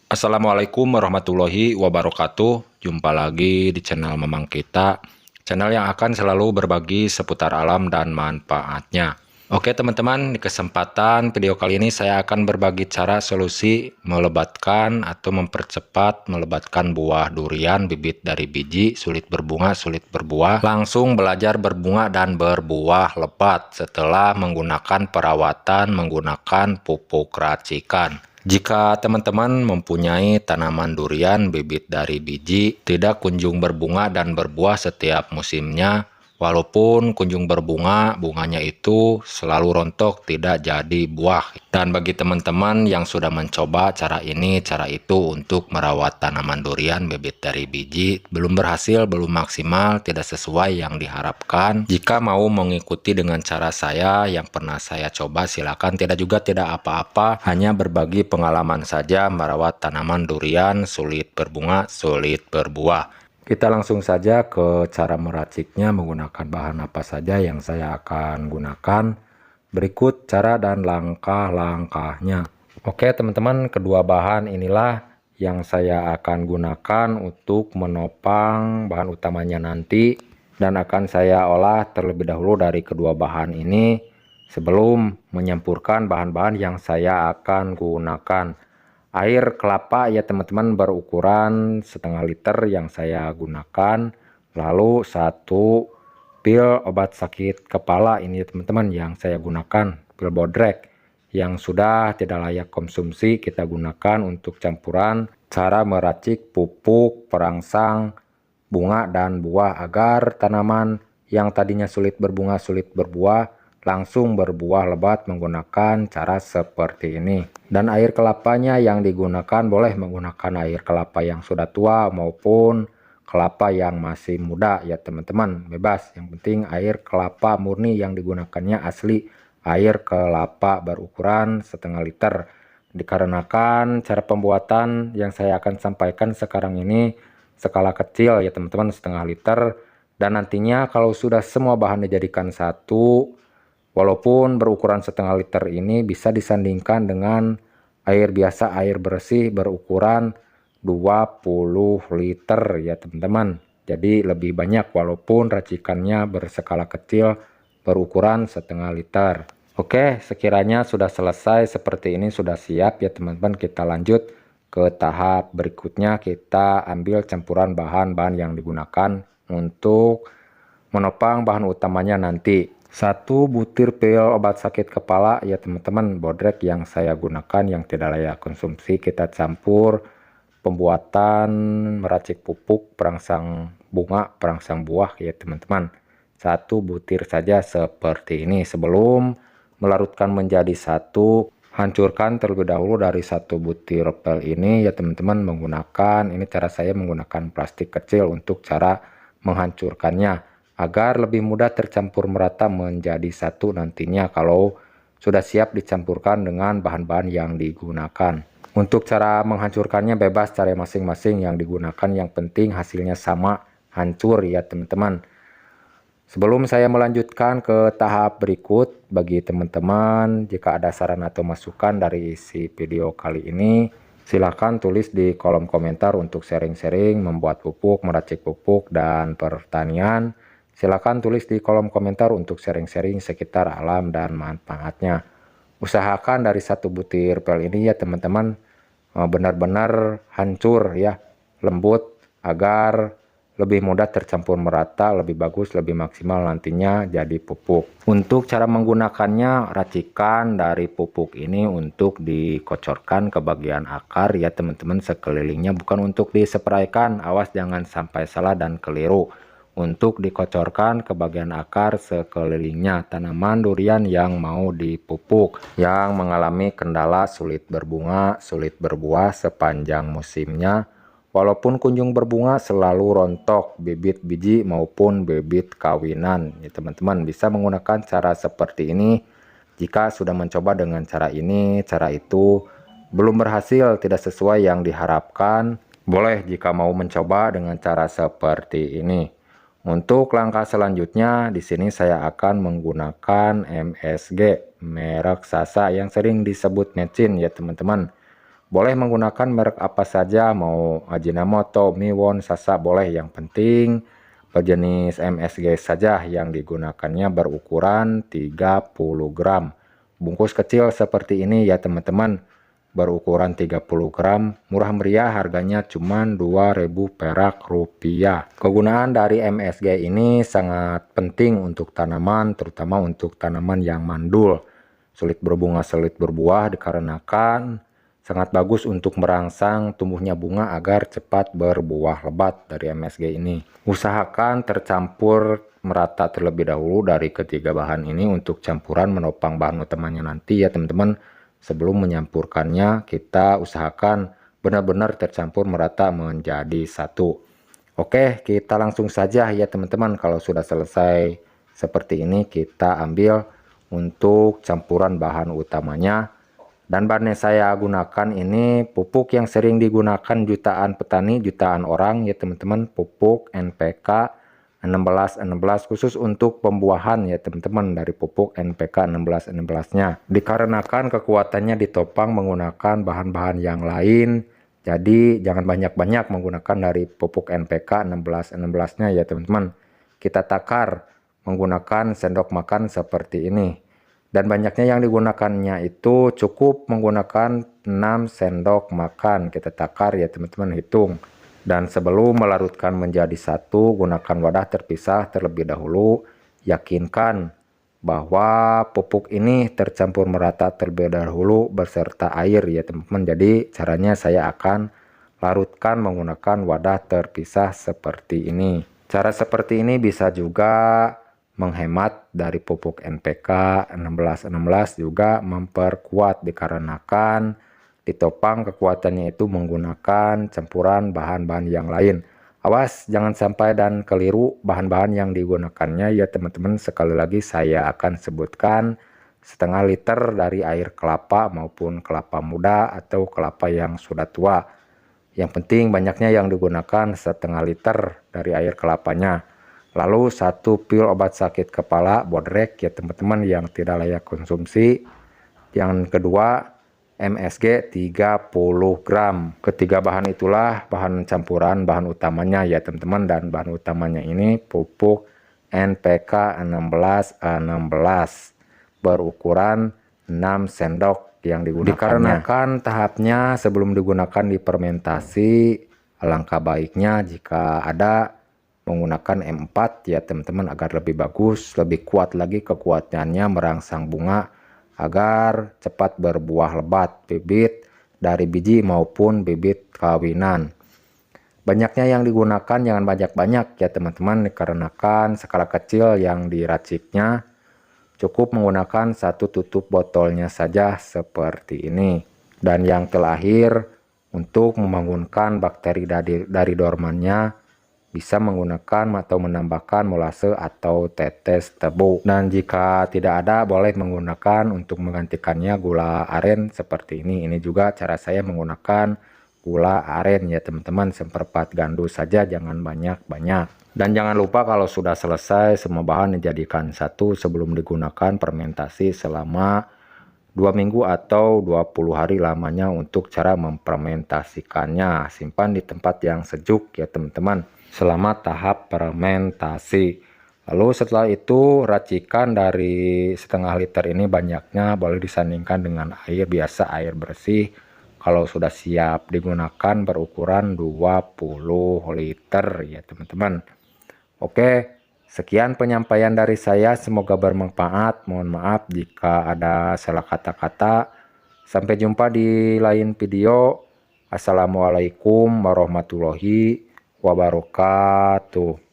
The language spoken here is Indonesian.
Assalamualaikum warahmatullahi wabarakatuh. Jumpa lagi di channel Memang Kita, channel yang akan selalu berbagi seputar alam dan manfaatnya. Oke teman-teman, di kesempatan video kali ini saya akan berbagi cara solusi melebatkan atau mempercepat melebatkan buah durian bibit dari biji, sulit berbunga, sulit berbuah, langsung belajar berbunga dan berbuah lebat setelah menggunakan perawatan menggunakan pupuk racikan. Jika teman-teman mempunyai tanaman durian bibit dari biji, tidak kunjung berbunga dan berbuah setiap musimnya, walaupun kunjung berbunga, bunganya itu selalu rontok, tidak jadi buah. Dan bagi teman-teman yang sudah mencoba cara ini, cara itu untuk merawat tanaman durian bibit dari biji, belum berhasil, belum maksimal, tidak sesuai yang diharapkan. Jika mau mengikuti dengan cara saya yang pernah saya coba, silakan. Tidak juga tidak apa-apa, hanya berbagi pengalaman saja merawat tanaman durian sulit berbunga, sulit berbuah. Kita langsung saja ke cara meraciknya menggunakan bahan apa saja yang saya akan gunakan. Berikut cara dan langkah-langkahnya. Oke teman-teman, kedua bahan inilah yang saya akan gunakan untuk menopang bahan utamanya nanti. Dan akan saya olah terlebih dahulu dari kedua bahan ini sebelum menyampurkan bahan-bahan yang saya akan gunakan. Air kelapa ya teman-teman berukuran setengah liter yang saya gunakan. Lalu satu pil obat sakit kepala ini teman-teman yang saya gunakan, pil bodrek yang sudah tidak layak konsumsi kita gunakan untuk campuran cara meracik pupuk perangsang bunga dan buah agar tanaman yang tadinya sulit berbunga sulit berbuah langsung berbuah lebat menggunakan cara seperti ini. Dan air kelapanya yang digunakan boleh menggunakan air kelapa yang sudah tua maupun kelapa yang masih muda ya teman-teman, bebas. Yang penting air kelapa murni yang digunakannya asli air kelapa berukuran setengah liter. Dikarenakan cara pembuatan yang saya akan sampaikan sekarang ini skala kecil ya teman-teman, setengah liter. Dan nantinya kalau sudah semua bahan dijadikan satu, walaupun berukuran setengah liter ini bisa disandingkan dengan air biasa, air bersih berukuran 20 liter ya teman-teman. Jadi lebih banyak walaupun racikannya berskala kecil berukuran setengah liter. Oke, sekiranya sudah selesai seperti ini, sudah siap ya teman-teman, kita lanjut ke tahap berikutnya. Kita ambil campuran bahan-bahan yang digunakan untuk menopang bahan utamanya nanti. Satu butir pil obat sakit kepala ya teman-teman, bodrek yang saya gunakan yang tidak layak konsumsi. Kita campur pembuatan meracik pupuk perangsang bunga, perangsang buah ya teman-teman. Satu butir saja seperti ini. Sebelum melarutkan menjadi satu, hancurkan terlebih dahulu dari satu butir pil ini ya teman-teman, menggunakan ini cara saya menggunakan plastik kecil untuk cara menghancurkannya agar lebih mudah tercampur merata menjadi satu nantinya kalau sudah siap dicampurkan dengan bahan-bahan yang digunakan. Untuk cara menghancurkannya bebas cara masing-masing yang digunakan, yang penting hasilnya sama, hancur ya teman-teman. Sebelum saya melanjutkan ke tahap berikut, bagi teman-teman jika ada saran atau masukan dari isi video kali ini, silahkan tulis di kolom komentar untuk sharing-sharing membuat pupuk, meracik pupuk, dan pertanian. Silakan tulis di kolom komentar untuk sharing-sharing sekitar alam dan manfaatnya. Usahakan dari satu butir pil ini ya teman-teman benar-benar hancur ya, lembut, agar lebih mudah tercampur merata, lebih bagus, lebih maksimal nantinya jadi pupuk. Untuk cara menggunakannya, racikan dari pupuk ini untuk dikocorkan ke bagian akar ya teman-teman sekelilingnya, bukan untuk dispraykan, awas jangan sampai salah dan keliru. Untuk dikocorkan ke bagian akar sekelilingnya tanaman durian yang mau dipupuk, yang mengalami kendala sulit berbunga, sulit berbuah sepanjang musimnya. Walaupun kunjung berbunga selalu rontok bibit biji maupun bibit kawinan ya teman-teman, bisa menggunakan cara seperti ini. Jika sudah mencoba dengan cara ini, cara itu belum berhasil, tidak sesuai yang diharapkan, boleh jika mau mencoba dengan cara seperti ini. Untuk langkah selanjutnya, di sini saya akan menggunakan MSG merek Sasa yang sering disebut mecin ya teman-teman. Boleh menggunakan merek apa saja, mau Ajinomoto, Miwon, Sasa boleh. Yang penting berjenis MSG saja yang digunakannya berukuran 30 gram. Bungkus kecil seperti ini ya teman-teman, berukuran 30 gram, murah meriah, harganya cuma 2.000 perak rupiah. Kegunaan dari MSG ini sangat penting untuk tanaman, terutama untuk tanaman yang mandul, sulit berbunga, sulit berbuah, dikarenakan sangat bagus untuk merangsang tumbuhnya bunga agar cepat berbuah lebat dari MSG ini. Usahakan tercampur merata terlebih dahulu dari ketiga bahan ini untuk campuran menopang bahan utamanya nanti ya teman-teman. Sebelum menyampurkannya, kita usahakan benar-benar tercampur merata menjadi satu. Oke, kita langsung saja ya teman-teman. Kalau sudah selesai seperti ini, kita ambil untuk campuran bahan utamanya. Dan bahan yang saya gunakan ini pupuk yang sering digunakan jutaan petani, jutaan orang ya teman-teman. Pupuk NPK 1616 khusus untuk pembuahan ya teman-teman, dari pupuk NPK 1616-nya. Dikarenakan kekuatannya ditopang menggunakan bahan-bahan yang lain, jadi jangan banyak-banyak menggunakan dari pupuk NPK 1616-nya ya teman-teman. Kita takar menggunakan sendok makan seperti ini. Dan banyaknya yang digunakannya itu cukup menggunakan 6 sendok makan. Kita takar ya teman-teman, hitung. Dan sebelum melarutkan menjadi satu, gunakan wadah terpisah terlebih dahulu. Yakinkan bahwa pupuk ini tercampur merata terlebih dahulu beserta air ya teman-teman. Jadi caranya saya akan larutkan menggunakan wadah terpisah seperti ini. Cara seperti ini bisa juga menghemat dari pupuk NPK 1616, juga memperkuat dikarenakan ditopang kekuatannya itu menggunakan campuran bahan-bahan yang lain. Awas jangan sampai dan keliru bahan-bahan yang digunakannya ya teman-teman. Sekali lagi saya akan sebutkan setengah liter dari air kelapa maupun kelapa muda atau kelapa yang sudah tua. Yang penting banyaknya yang digunakan setengah liter dari air kelapanya. Lalu 1 pil obat sakit kepala bodrek ya teman-teman yang tidak layak konsumsi. Yang kedua MSG 30 gram. Ketiga bahan itulah bahan campuran bahan utamanya ya teman-teman. Dan bahan utamanya ini pupuk NPK 1616 berukuran 6 sendok yang digunakannya. Dikarenakan tahapnya sebelum digunakan di fermentasi, alangkah baiknya jika ada menggunakan M4 ya teman-teman, agar lebih bagus, lebih kuat lagi kekuatannya merangsang bunga agar cepat berbuah lebat, bibit dari biji maupun bibit kawinan. Banyaknya yang digunakan jangan banyak-banyak ya teman-teman, dikarenakan skala kecil yang diraciknya. Cukup menggunakan 1 tutup botolnya saja seperti ini. Dan yang terakhir, untuk membangunkan bakteri dari dormannya, bisa menggunakan atau menambahkan molase atau tetes tebu. Dan jika tidak ada, boleh menggunakan untuk menggantikannya gula aren seperti ini. Ini juga cara saya menggunakan gula aren ya teman-teman, seperempat gandu saja, jangan banyak-banyak. Dan jangan lupa kalau sudah selesai semua bahan dijadikan satu sebelum digunakan fermentasi selama 2 minggu atau 20 hari lamanya. Untuk cara memfermentasikannya, simpan di tempat yang sejuk ya teman-teman selama tahap fermentasi. Lalu setelah itu racikan dari setengah liter ini banyaknya boleh disandingkan dengan air biasa, air bersih. Kalau sudah siap digunakan berukuran 20 liter ya teman-teman. Oke, sekian penyampaian dari saya, semoga bermanfaat. Mohon maaf jika ada salah kata-kata. Sampai jumpa di lain video. Assalamualaikum warahmatullahi wabarakatuh.